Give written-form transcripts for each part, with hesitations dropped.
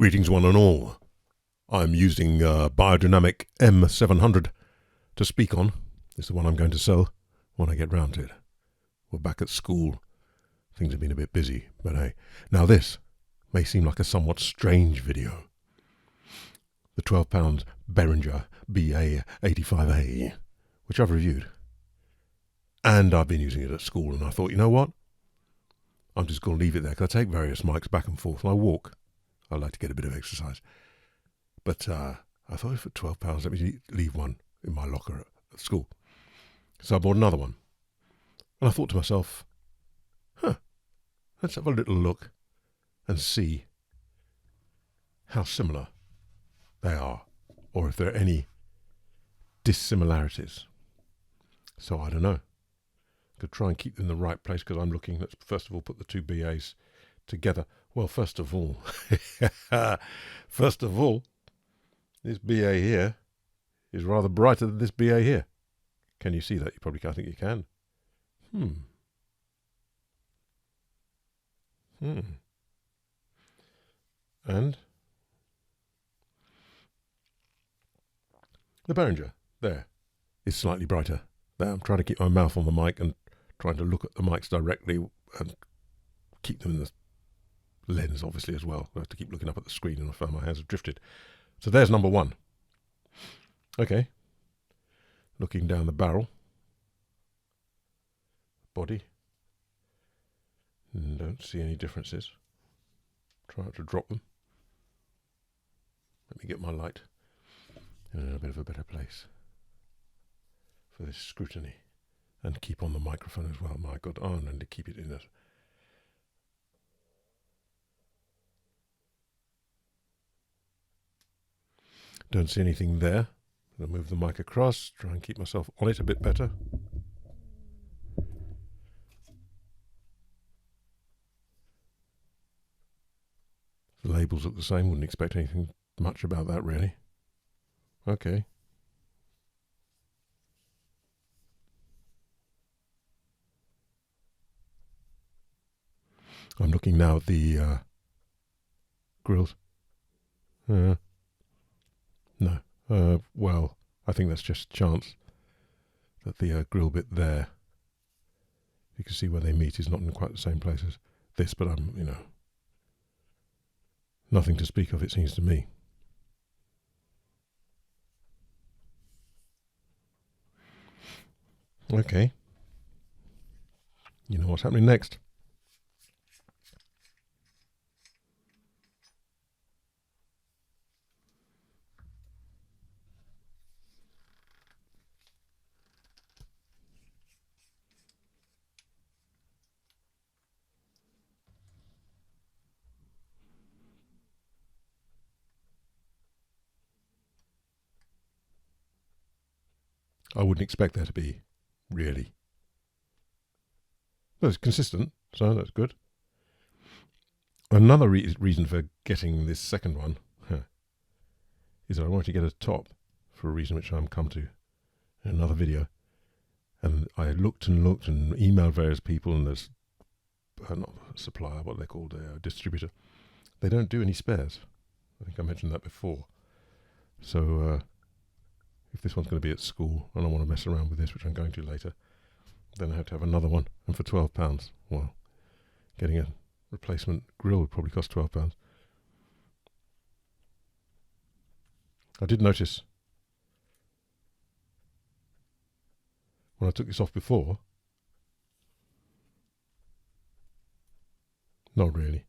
Greetings one and all. I'm using Biodynamic M700 to speak on. This is the one I'm going to sell when I get round to it. We're back at school. Things have been a bit busy, but hey. Now this may seem like a somewhat strange video. The £12 Behringer BA 85A, which I've reviewed. And I've been using it at school, and I thought, you know what? I'm just going to leave it there, because I take various mics back and forth, and I walk. I like to get a bit of exercise. But I thought for £12, let me leave one in my locker at school. So I bought another one. And I thought to myself, let's have a little look and see how similar they are, or if there are any dissimilarities. So I don't know. Could try and keep them in the right place, because I'm looking, let's first of all put the two BAs together. Well, first of all, this BA here is rather brighter than this BA here. Can you see that? You probably can't. I think you can. And the Behringer there is slightly brighter. There, I'm trying to keep my mouth on the mic and trying to look at the mics directly and keep them in the lens, obviously, as well. I have to keep looking up at the screen, and I found my hands have drifted. So there's number one. Okay. Looking down the barrel. Body. Don't see any differences. Try to drop them. Let me get my light in a bit of a better place for this scrutiny, and keep on the microphone as well. My God, and to keep it in there. Don't see anything there. I'll move the mic across, try and keep myself on it a bit better. The labels look the same, wouldn't expect anything much about that really. Okay. I'm looking now at the grills. No. Well, I think that's just chance that the grill bit there, you can see where they meet, is not in quite the same place as this, but nothing to speak of, it seems to me. Okay. You know what's happening next. I wouldn't expect there to be, really. Well, it's consistent, so that's good. Another reason for getting this second one is that I wanted to get a top for a reason which I'll come to in another video. And I looked and emailed various people, and there's not a supplier, what they're called, a distributor. They don't do any spares. I think I mentioned that before. So if this one's going to be at school and I want to mess around with this, which I'm going to later, then I have to have another one. And for £12, well, getting a replacement grill would probably cost £12. I did notice when I took this off before, not really.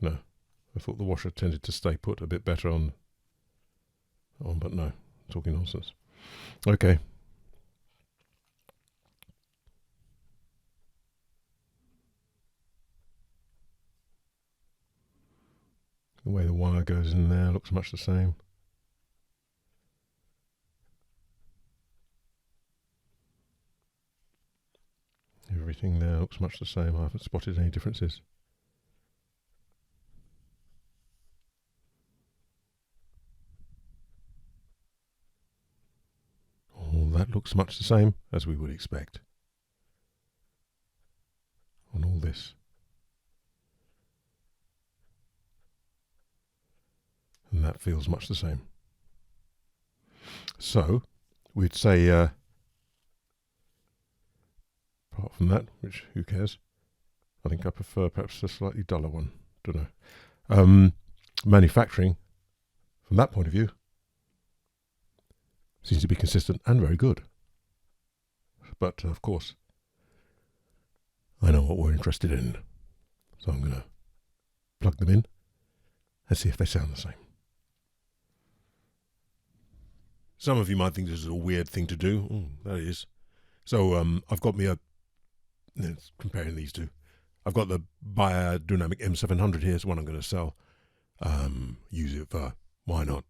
No, I thought the washer tended to stay put a bit better on, but no, talking nonsense. Okay. The way the wire goes in there looks much the same. Everything there looks much the same. I haven't spotted any differences. All that looks much the same as we would expect on all this. that feels much the same. So we'd say, apart from that, which who cares, I think I prefer perhaps a slightly duller one. Don't know. Manufacturing, from that point of view, seems to be consistent and very good. But of course, I know what we're interested in, so I'm going to plug them in and see if they sound the same. Some of you might think this is a weird thing to do. That is. So I've got me comparing these two. I've got the Biodynamic M700 here. It's one I'm going to sell. Use it for, why not,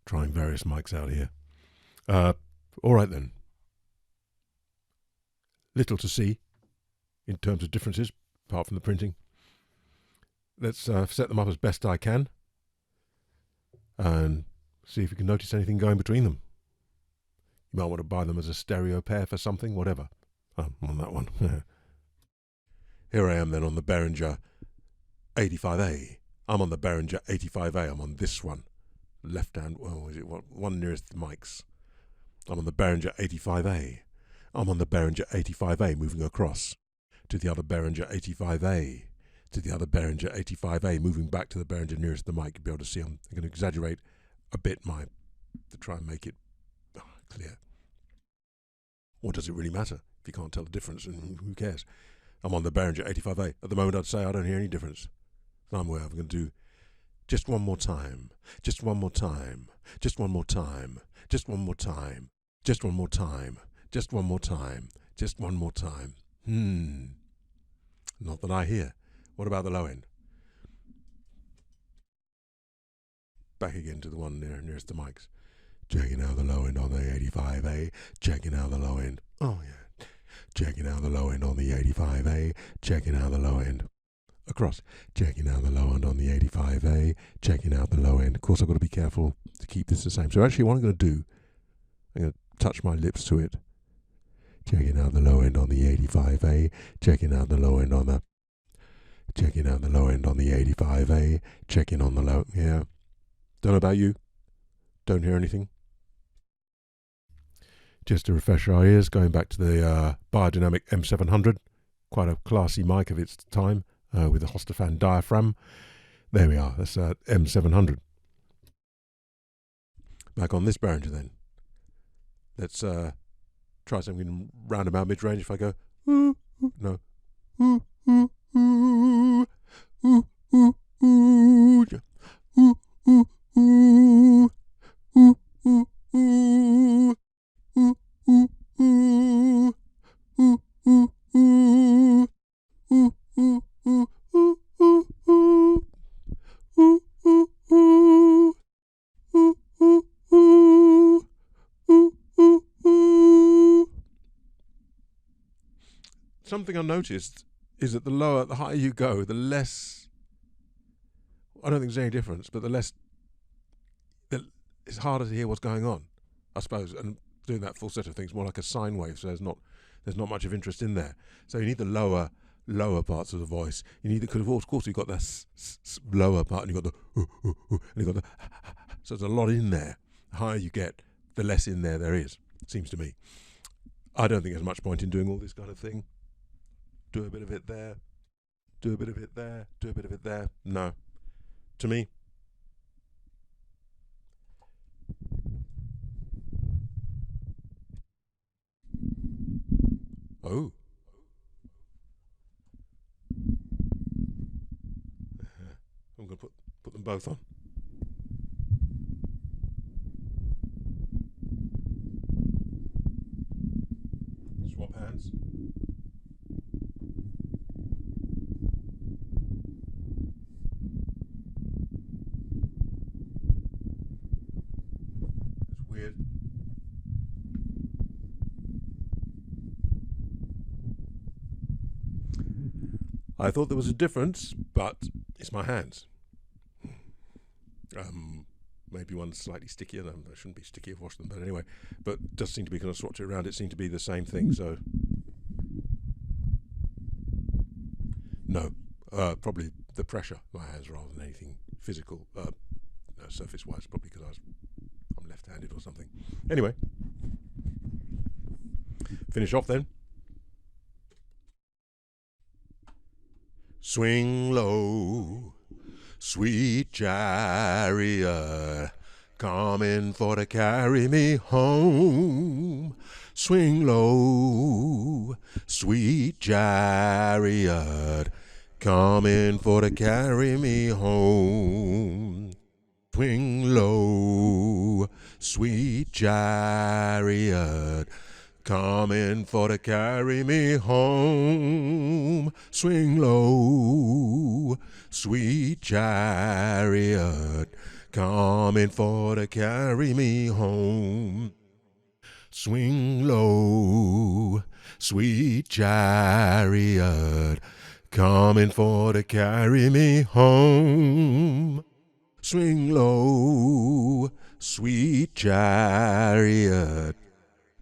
trying various mics out here. All right then. Little to see in terms of differences, apart from the printing. Let's set them up as best I can and see if you can notice anything going between them. You might want to buy them as a stereo pair for something, whatever. On that one. Here I am then on the Behringer 85A. I'm on the Behringer 85A. I'm on this one. Left hand, one nearest the mics. I'm on the Behringer 85A. I'm on the Behringer 85A moving across to the other Behringer 85A, to the other Behringer 85A, moving back to the Behringer nearest the mic. You'll be able to see I'm going to exaggerate a bit to try and make it clear. Or does it really matter if you can't tell the difference? And who cares? I'm on the Behringer 85A. At the moment, I'd say I don't hear any difference. Somewhere I'm going to do just one more time, just one more time, just one more time, just one more time, just one more time, just one more time, just one more time. Not that I hear. What about the low end? Back again to the one nearest the mics. Checking out the low end on the 85A. Checking out the low end. Oh yeah. Checking out the low end on the 85A. Checking out the low end. Across. Checking out the low end on the 85A. Checking out the low end. Of course, I've got to be careful to keep this the same. So actually what I'm going to do, I'm going to touch my lips to it. Checking out the low end on the 85A. Checking out the low end on the... Checking out the low end on the 85A. Checking on the low... Yeah. Don't know about you. Don't hear anything. Just to refresh our ears, going back to the Biodynamic M700. Quite a classy mic of its time with a Hostafan diaphragm. There we are. That's M700. Back on this Behringer then. Let's try something round about mid-range. If I go, no, something I noticed is that the higher you go, the less, I don't think there's any difference, but it's harder to hear what's going on, I suppose, and doing that full set of things more like a sine wave, so there's not much of interest in there. So you need the lower parts of the voice. You need because of course you've got the lower part, and you've got the and you've got the so there's a lot in there. The higher you get, the less in there is. Seems to me. I don't think there's much point in doing all this kind of thing. Do a bit of it there, do a bit of it there, do a bit of it there. No, to me. Oh. I'm going to put them both on. Swap hands. That's weird. I thought there was a difference, but it's my hands. Maybe one's slightly stickier. No, they shouldn't be sticky. I've washed them, but anyway. But it does seem to be, kind of swapped it around, it seemed to be the same thing. So no, probably the pressure in my hands rather than anything physical. No. surface-wise. It's probably because I'm left-handed or something. Anyway, finish off then. Swing low, sweet chariot, coming for to carry me home. Swing low, sweet chariot, coming for to carry me home. Swing low, sweet chariot, coming for to carry me home. Swing low, sweet chariot, coming for to carry me home. Swing low, sweet chariot, coming for to carry me home. Swing low, sweet chariot,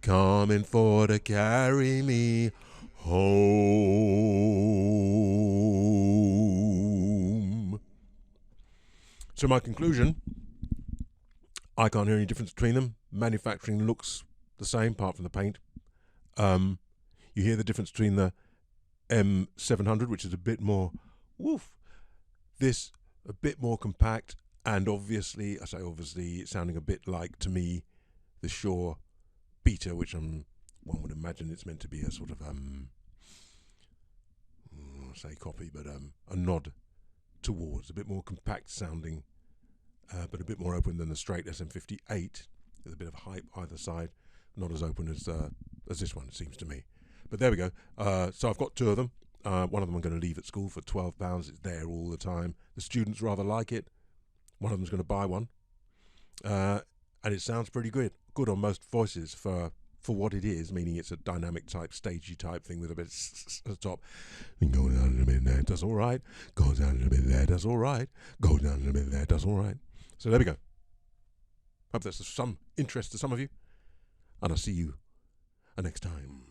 coming for to carry me home. So my conclusion, I can't hear any difference between them. Manufacturing looks the same, apart from the paint. You hear the difference between the M700, which is a bit more woof. This a bit more compact, and obviously, I say obviously, sounding a bit like, to me, the Shure Beta, which one would imagine it's meant to be a sort of say copy, but a nod towards a bit more compact sounding, but a bit more open than the straight SM58, with a bit of hype either side. Not as open as this one, it seems to me. But there we go. So I've got two of them. One of them I'm going to leave at school for £12. It's there all the time. The students rather like it. One of them's going to buy one, and it sounds pretty good on most voices for what it is, meaning it's a dynamic type, stagey type thing with a bit at the top. Goes down a little bit there, does all right. Goes down a little bit there, does all right. Goes down a little bit there, does all right. So there we go. Hope that's of some interest to some of you, and I'll see you next time.